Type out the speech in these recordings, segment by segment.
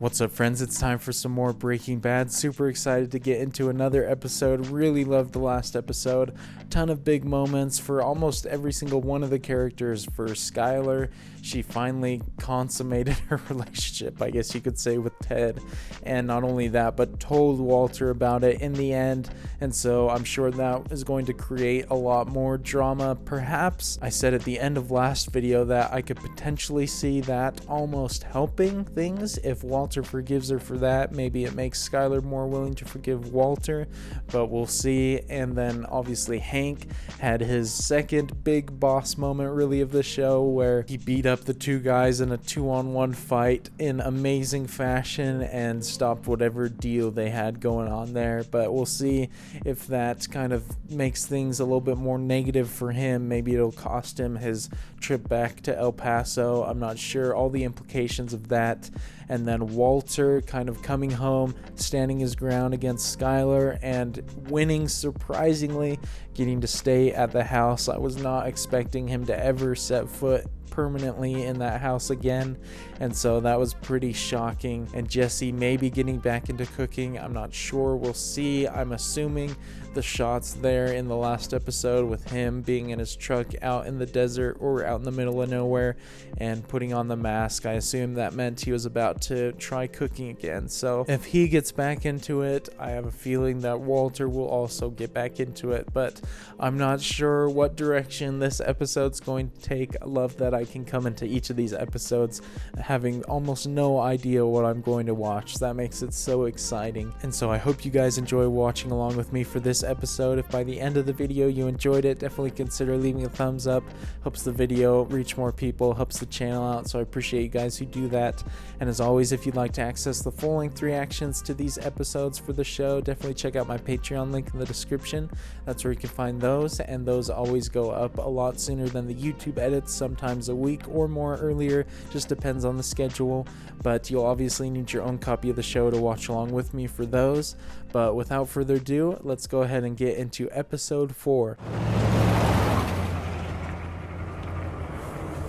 What's up, friends? It's time for some more Breaking Bad. Super excited to get into another episode. Really loved the last episode. Ton of big moments for almost every single one of the characters. For Skyler, she finally consummated her relationship, I guess you could say, with Ted. And not only that, but told Walter about it in the end. And so I'm sure that is going to create a lot more drama. Perhaps I said at the end of last video that I could potentially see that almost helping things if Walter forgives her for that. Maybe it makes Skyler more willing to forgive Walter, but we'll see. And then obviously Hank had his second big boss moment really of the show, where he beat up the two guys in a 2-on-1 fight in amazing fashion and stopped whatever deal they had going on there. But we'll see if that kind of makes things a little bit more negative for him. Maybe it'll cost him his trip back to El Paso. I'm not sure all the implications of that. And then Walter kind of coming home, standing his ground against Skyler and winning, surprisingly, getting to stay at the house. I was not expecting him to ever set foot permanently in that house again, and so that was pretty shocking. And Jesse maybe getting back into cooking, I'm not sure, we'll see. I'm assuming the shots there in the last episode with him being in his truck out in the desert or out in the middle of nowhere and putting on the mask, I assume that meant he was about to try cooking again. So if he gets back into it, I have a feeling that Walter will also get back into it, but I'm not sure what direction this episode's going to take. I love that I can come into each of these episodes having almost no idea what I'm going to watch. That makes it so exciting. And so I hope you guys enjoy watching along with me for this episode. If by the end of the video you enjoyed it, definitely consider leaving a thumbs up. Helps the video reach more people, helps the channel out, so I appreciate you guys who do that. And as always, if you'd like to access the full-length reactions to these episodes for the show, definitely check out my Patreon link in the description. That's where you can find those, and those always go up a lot sooner than the YouTube edits, sometimes a week or more earlier, just depends on the schedule. But you'll obviously need your own copy of the show to watch along with me for those. But without further ado, let's go ahead and get into episode 4.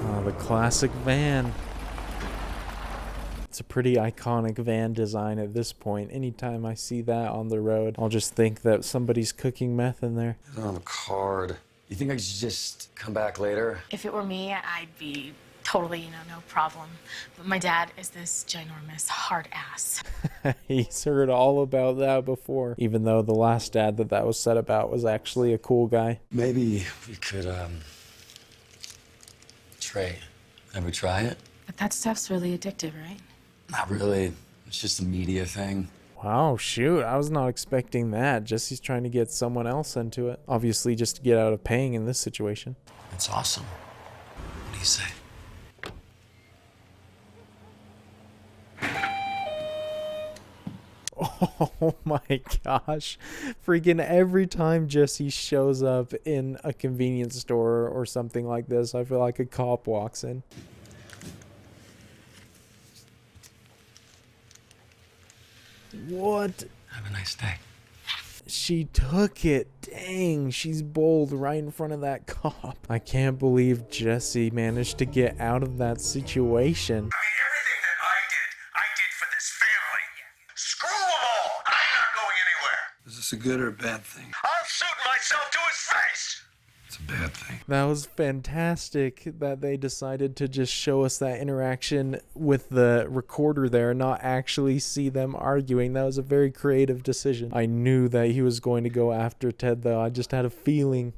Oh, the classic van. It's a pretty iconic van design at this point. Anytime I see that on the road, I'll just think that somebody's cooking meth in there. It's on the card. You think I should just come back later? If it were me, I'd be totally, no problem. But my dad is this ginormous hard ass. He's heard all about that before, even though the last dad that was said about was actually a cool guy. Maybe we could, trade. Ever try it? But that stuff's really addictive, right? Not really. It's just a media thing. Wow, shoot, I was not expecting that. Jesse's trying to get someone else into it. Obviously, just to get out of paying in this situation. That's awesome. What do you say? Oh my gosh. Freaking every time Jesse shows up in a convenience store or something like this, I feel like a cop walks in. What? Have a nice day. She took it. Dang, she's bold right in front of that cop. I can't believe Jesse managed to get out of that situation. I mean, everything that I did for this family. Screw them all. I'm not going anywhere. Is this a good or a bad thing? I'll shoot myself to his face. It's a bad thing. That was fantastic that they decided to just show us that interaction with the recorder there, not actually see them arguing. That was a very creative decision. I knew that he was going to go after Ted, though. I just had a feeling.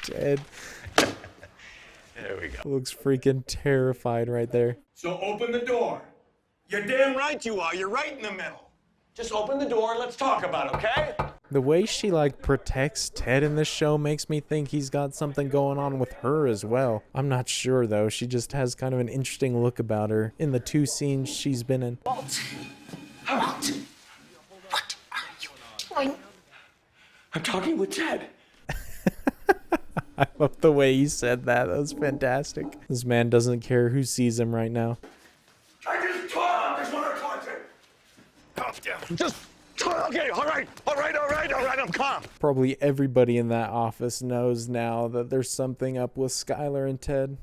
Ted. There we go. Looks freaking terrified right there. So open the door. You're damn right you are. You're right in the middle. Just open the door and let's talk about it, okay? The way she protects Ted in this show makes me think he's got something going on with her as well. I'm not sure though. She just has kind of an interesting look about her in the 2 scenes she's been in. Walt. Walt. What are you doing? I'm talking with Ted. I love the way he said that. That was fantastic. This man doesn't care who sees him right now. I just want to talk to him. Calm down. Just okay. All right. I'm calm. Probably everybody in that office knows now that there's something up with Skyler and Ted.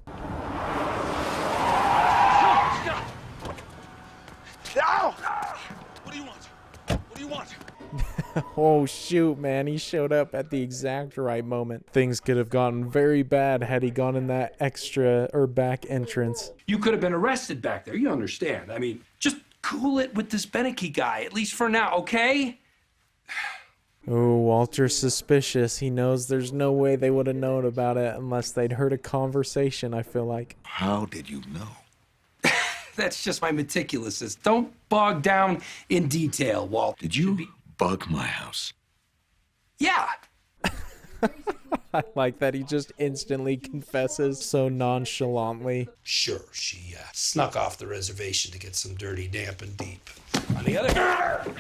Oh shoot, man, he showed up at the exact right moment. Things could have gotten very bad had he gone in that extra or back entrance. You could have been arrested back there, you understand. I mean, just cool it with this Beneke guy, at least for now, okay? Oh, Walter's suspicious. He knows there's no way they would have known about it unless they'd heard a conversation, I feel like. How did you know? That's just my meticulousness. Don't bog down in detail, Walt. Did you bug my house? Yeah. I like that he just instantly confesses so nonchalantly. Sure, she snuck off the reservation to get some dirty, damp, and deep. On the other hand...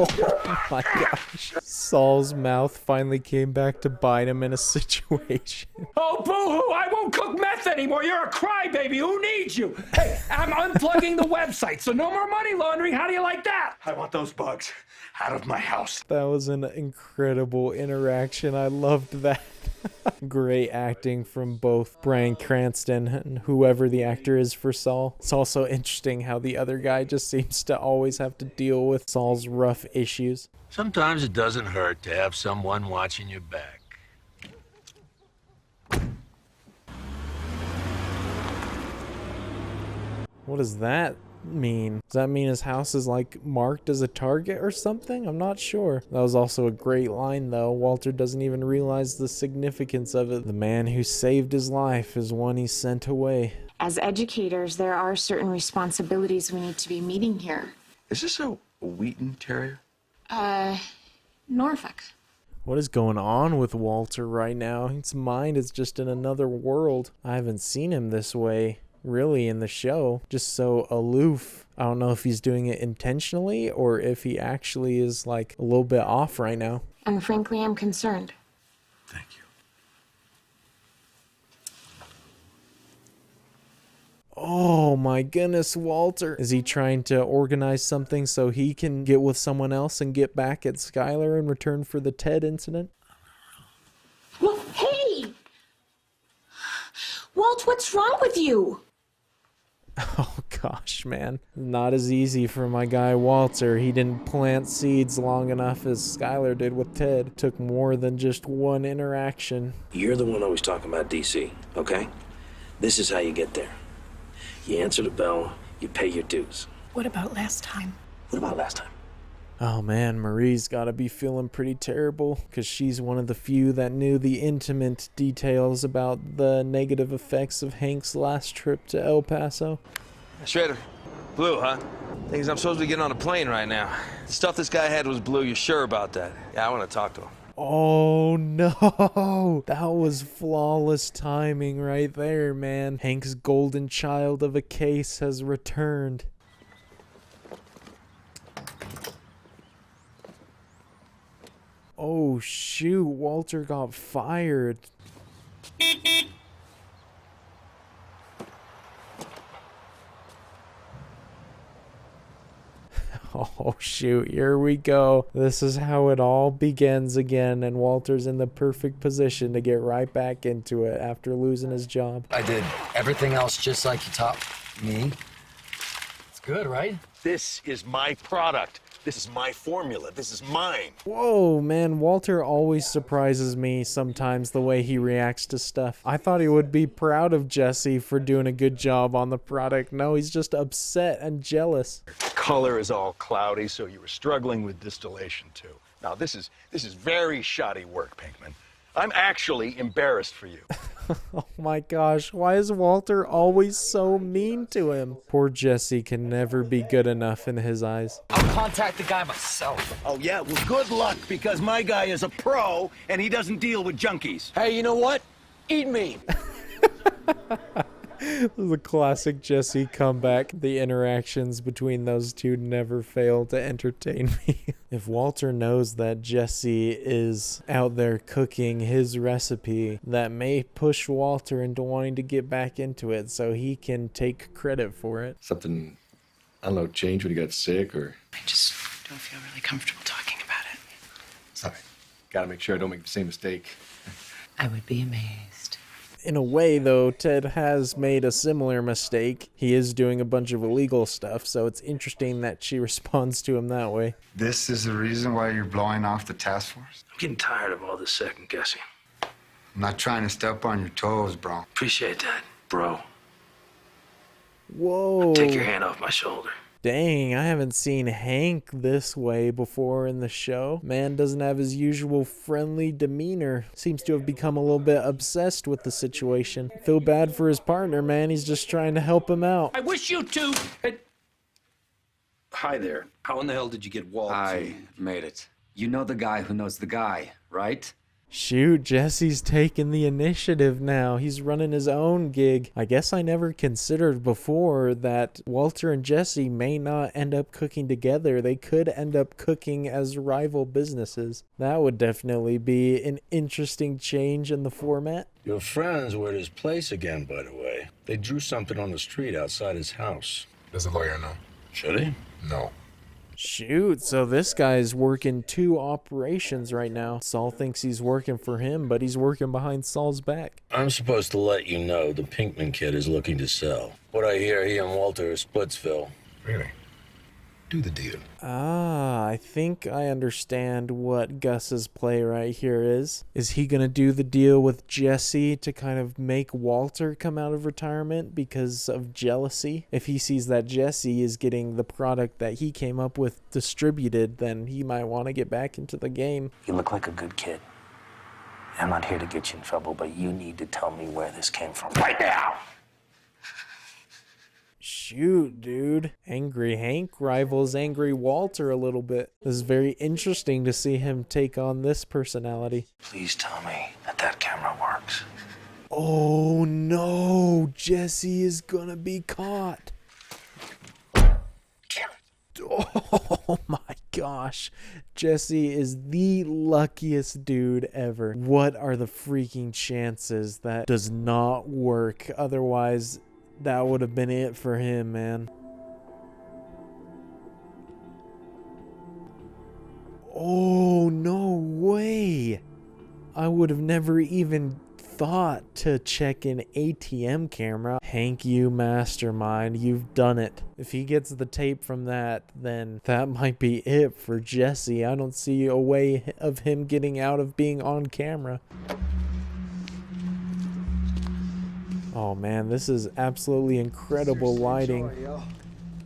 Oh my gosh. Saul's mouth finally came back to bite him in a situation. Oh, boo-hoo, I won't cook meth anymore. You're a crybaby. Who needs you? Hey, I'm unplugging the website, so no more money laundering. How do you like that? I want those bugs out of my house. That was an incredible interaction. I loved that. Great acting from both Bryan Cranston and whoever the actor is for Saul. It's also interesting how the other guy just seems to always have to deal with Saul's rough issues. Sometimes it doesn't hurt to have someone watching your back. What does that mean? Does that mean his house is like marked as a target or something? I'm not sure. That was also a great line though. Walter doesn't even realize the significance of it. The man who saved his life is one he sent away. As educators, there are certain responsibilities we need to be meeting here. Is this a Wheaton Terrier? Norfolk. What is going on with Walter right now? His mind is just in another world. I haven't seen him this way really in the show, just so aloof. I don't know if he's doing it intentionally or if he actually is like a little bit off right now. And frankly, I'm concerned. Thank you. Oh my goodness, Walter. Is he trying to organize something so he can get with someone else and get back at Skyler in return for the Ted incident? Well, hey! Walt, what's wrong with you? Oh gosh, man. Not as easy for my guy Walter. He didn't plant seeds long enough as Skyler did with Ted. Took more than just one interaction. You're the one always talking about DC, okay? This is how you get there. You answer the bell, you pay your dues. What about last time? What about last time? Oh man, Marie's gotta be feeling pretty terrible because she's one of the few that knew the intimate details about the negative effects of Hank's last trip to El Paso. Schrader, blue, huh? Thing is, I'm supposed to be getting on a plane right now. The stuff this guy had was blue. You're sure about that? Yeah, I want to talk to him. Oh no, that was flawless timing right there, man. Hank's golden child of a case has returned. Oh shoot, Walter got fired. Oh shoot, here we go. This is how it all begins again, and Walter's in the perfect position to get right back into it after losing his job. I did everything else just like you taught me. It's good, right? This is my product. This is my formula. This is mine. Whoa, man, Walter always surprises me sometimes the way he reacts to stuff. I thought he would be proud of Jesse for doing a good job on the product. No, he's just upset and jealous. Color is all cloudy, so you were struggling with distillation too. Now this is very shoddy work, Pinkman. I'm actually embarrassed for you. Oh my gosh, why is Walter always so mean to him? Poor Jesse can never be good enough in his eyes. I'll contact the guy myself. Oh yeah, well good luck, because my guy is a pro and he doesn't deal with junkies. Hey, you know what? Eat me. The classic Jesse comeback. The interactions between those two never fail to entertain me. If Walter knows that Jesse is out there cooking his recipe, that may push Walter into wanting to get back into it so he can take credit for it. Something, I don't know, changed when you got sick or... I just don't feel really comfortable talking about it. Sorry. Gotta make sure I don't make the same mistake. I would be amazed. In a way, though, Ted has made a similar mistake. He is doing a bunch of illegal stuff, so it's interesting that she responds to him that way. This is the reason why you're blowing off the task force? I'm getting tired of all this second guessing. I'm not trying to step on your toes, bro. Appreciate that, bro. Whoa. Take your hand off my shoulder. Dang, I haven't seen Hank this way before in the show. Man doesn't have his usual friendly demeanor. Seems to have become a little bit obsessed with the situation. Feel bad for his partner, man. He's just trying to help him out. I wish you two had... Hi there. How in the hell did you get Walt? I made it. You know the guy who knows the guy, right? Shoot, Jesse's taking the initiative now. He's running his own gig. I guess I never considered before that Walter and Jesse may not end up cooking together. They could end up cooking as rival businesses. That would definitely be an interesting change in the format. Your friends were at his place again, by the way. They drew something on the street outside his house. Does the lawyer know? Should he? No. Shoot, so this guy's working 2 operations right now. Saul thinks he's working for him, but he's working behind Saul's back. I'm supposed to let you know the Pinkman kid is looking to sell. What I hear, he and Walter are Splitsville. Really? Do the deal. Ah, I think I understand what Gus's play right here is. Is he going to do the deal with Jesse to kind of make Walter come out of retirement because of jealousy? If he sees that Jesse is getting the product that he came up with distributed, then he might want to get back into the game. You look like a good kid. I'm not here to get you in trouble, but you need to tell me where this came from right now. Shoot, dude. Angry Hank rivals Angry Walter a little bit. This is very interesting to see him take on this personality. Please tell me that camera works. Oh no, Jesse is gonna be caught. Oh my gosh. Jesse is the luckiest dude ever. What are the freaking chances that does not work? Otherwise, that would have been it for him, man. Oh, no way. I would have never even thought to check an ATM camera. Hank, you mastermind. You've done it. If he gets the tape from that, then that might be it for Jesse. I don't see a way of him getting out of being on camera. Oh man, this is absolutely incredible lighting.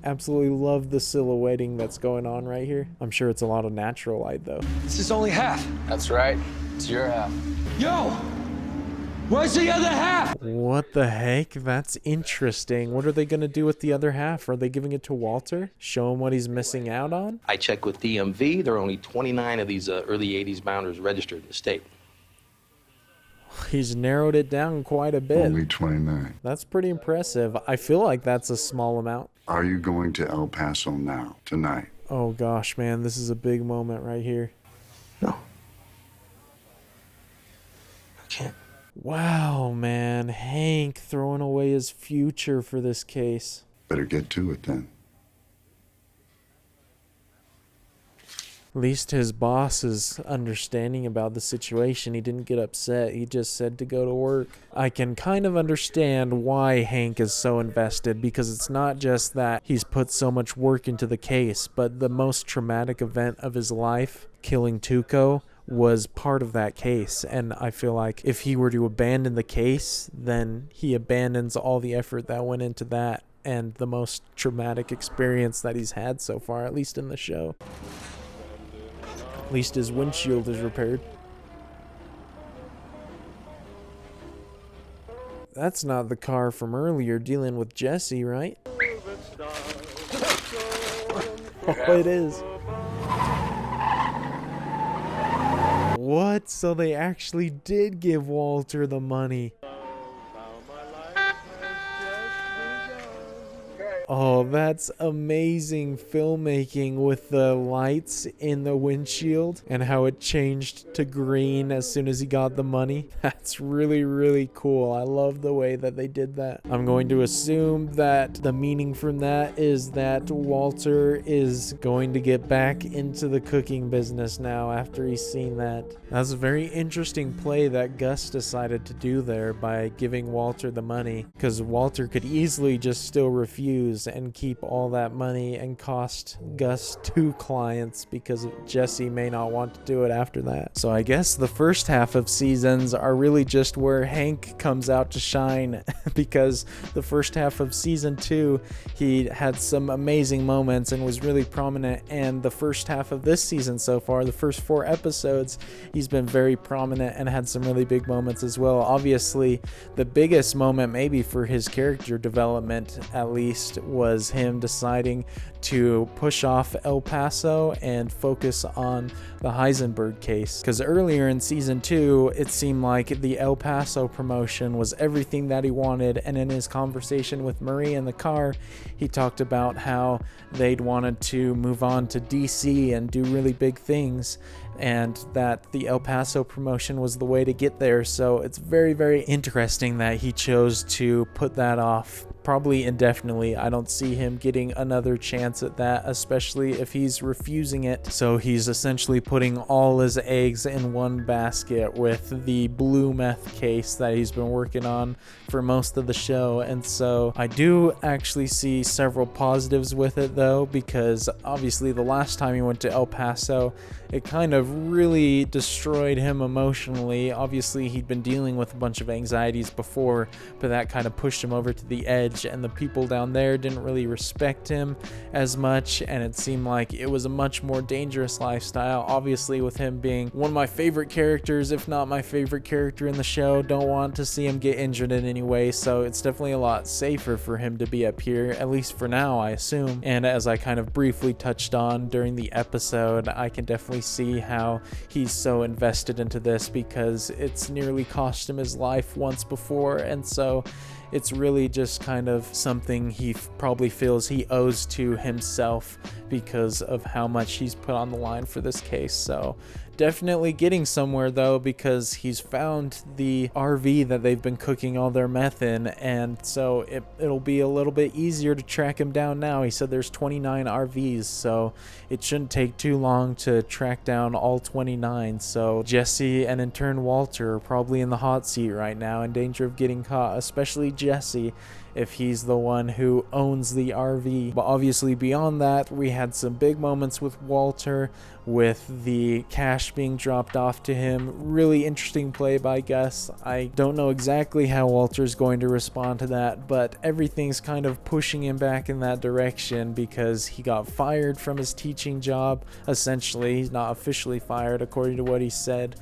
Absolutely love the silhouetting that's going on right here. I'm sure it's a lot of natural light though. This is only half. That's right. It's your half. Yo! Where's the other half? What the heck? That's interesting. What are they going to do with the other half? Are they giving it to Walter? Show him what he's missing out on? I checked with DMV. There are only 29 of these early 80s bounders registered in the state. He's narrowed it down quite a bit. Only 29. That's pretty impressive. I feel like that's a small amount. Are you going to El Paso now, tonight? Oh gosh, man, this is a big moment right here. No. I can't. Wow, man. Hank throwing away his future for this case. Better get to it then. At least his boss is understanding about the situation. He didn't get upset. He just said to go to work. I can kind of understand why Hank is so invested, because it's not just that he's put so much work into the case, but the most traumatic event of his life, killing Tuco, was part of that case. And I feel like if he were to abandon the case, then he abandons all the effort that went into that and the most traumatic experience that he's had so far, at least in the show. At least his windshield is repaired. That's not the car from earlier dealing with Jesse, right? Oh, it is. What? So they actually did give Walter the money. Oh, that's amazing filmmaking with the lights in the windshield and how it changed to green as soon as he got the money. That's really, really cool. I love the way that they did that. I'm going to assume that the meaning from that is that Walter is going to get back into the cooking business now after he's seen that. That's a very interesting play that Gus decided to do there by giving Walter the money, because Walter could easily just still refuse and keep all that money and cost Gus 2 clients because Jesse may not want to do it after that. So I guess the first half of seasons are really just where Hank comes out to shine because the first half of season 2 he had some amazing moments and was really prominent, and the first half of this season so far, the first 4 episodes, he's been very prominent and had some really big moments as well. Obviously the biggest moment maybe for his character development at least was him deciding to push off El Paso and focus on the Heisenberg case, because earlier in season 2 it seemed like the El Paso promotion was everything that he wanted, and in his conversation with Marie in the car he talked about how they'd wanted to move on to DC and do really big things, and that the El Paso promotion was the way to get there. So it's very, very interesting that he chose to put that off probably indefinitely. I don't see him getting another chance at that, especially if he's refusing it. So he's essentially putting all his eggs in one basket with the blue meth case that he's been working on for most of the show. And so I do actually see several positives with it though, because obviously the last time he went to El Paso, it kind of really destroyed him emotionally. Obviously he'd been dealing with a bunch of anxieties before, but that kind of pushed him over to the edge, and the people down there didn't really respect him as much, and it seemed like it was a much more dangerous lifestyle. Obviously with him being one of my favorite characters, if not my favorite character in the show, don't want to see him get injured in any way, so it's definitely a lot safer for him to be up here, at least for now, I assume. And as I kind of briefly touched on during the episode, I can definitely see how he's so invested into this because it's nearly cost him his life once before, and so it's really just kind of something he probably feels he owes to himself because of how much he's put on the line for this case. So definitely getting somewhere though, because he's found the RV that they've been cooking all their meth in, and so it'll be a little bit easier to track him down now. He said there's 29 RVs, so it shouldn't take too long to track down all 29. So Jesse and in turn Walter are probably in the hot seat right now, in danger of getting caught, especially Jesse if he's the one who owns the RV. But obviously beyond that, we had some big moments with Walter, with the cash being dropped off to him. Really interesting play by Gus. I don't know exactly how Walter's going to respond to that, but everything's kind of pushing him back in that direction because he got fired from his teaching job. Essentially, he's not officially fired according to what he said,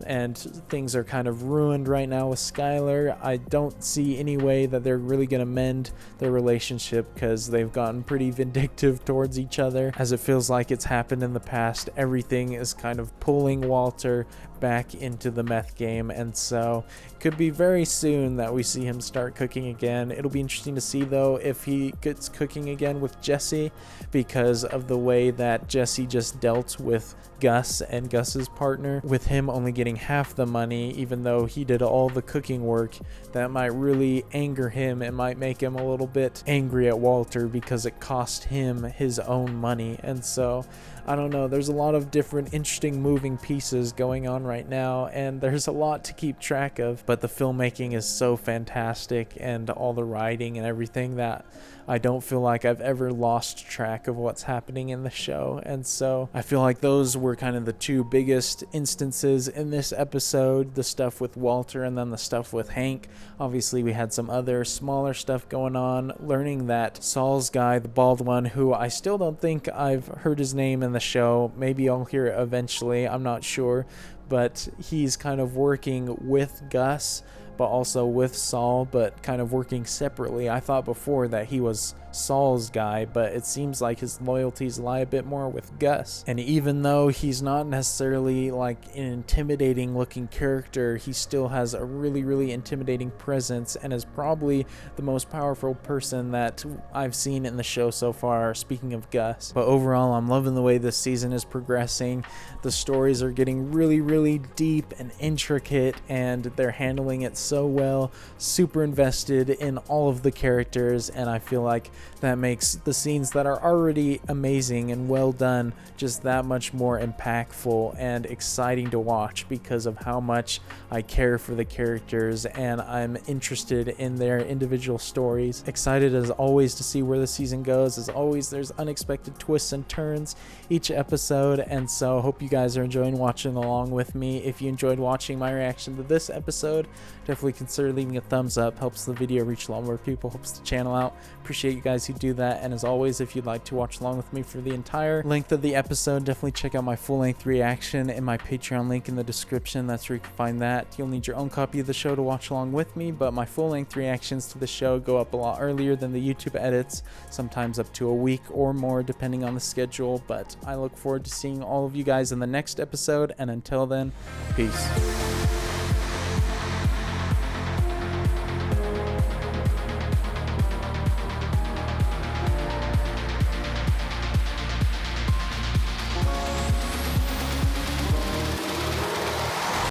and things are kind of ruined right now with Skyler. I don't see any way that they're really going to mend their relationship because they've gotten pretty vindictive towards each other. As it feels like it's happened in the past, everything is kind of pulling Walter back into the meth game, and so it could be very soon that we see him start cooking again. It'll be interesting to see though if he gets cooking again with Jesse, because of the way that Jesse just dealt with Gus and Gus's partner, with him only getting half the money even though he did all the cooking work. That might really anger him. It might make him a little bit angry at Walter because it cost him his own money, and so I don't know, there's a lot of different interesting moving pieces going on right now, and there's a lot to keep track of, but the filmmaking is so fantastic and all the writing and everything that I don't feel like I've ever lost track of what's happening in the show. And so I feel like those were kind of the two biggest instances in this episode, the stuff with Walter and then the stuff with Hank. Obviously we had some other smaller stuff going on, learning that Saul's guy, the bald one, who I still don't think I've heard his name in the show, maybe I'll hear it eventually, I'm not sure, but he's kind of working with Gus but also with Saul, but kind of working separately. I thought before that he was Saul's guy, but it seems like his loyalties lie a bit more with Gus. And even though he's not necessarily like an intimidating looking character, he still has a really intimidating presence and is probably the most powerful person that I've seen in the show so far, speaking of Gus. But overall, I'm loving the way this season is progressing. The stories are getting really deep and intricate, and they're handling it so well. Super invested in all of the characters, and I feel like that makes the scenes that are already amazing and well done just that much more impactful and exciting to watch because of how much I care for the characters and I'm interested in their individual stories. Excited as always to see where the season goes. As always, there's unexpected twists and turns each episode, and so I hope you guys are enjoying watching along with me. If you enjoyed watching my reaction to this episode, definitely consider leaving a thumbs up. Helps the video reach a lot more people, helps the channel out. Appreciate you guys who do that. And as always, if you'd like to watch along with me for the entire length of the episode, definitely check out my full-length reaction in my Patreon link in the description. That's where you can find that. You'll need your own copy of the show to watch along with me, but my full-length reactions to the show go up a lot earlier than the YouTube edits, sometimes up to a week or more depending on the schedule. But I look forward to seeing all of you guys in the next episode, and until then, peace.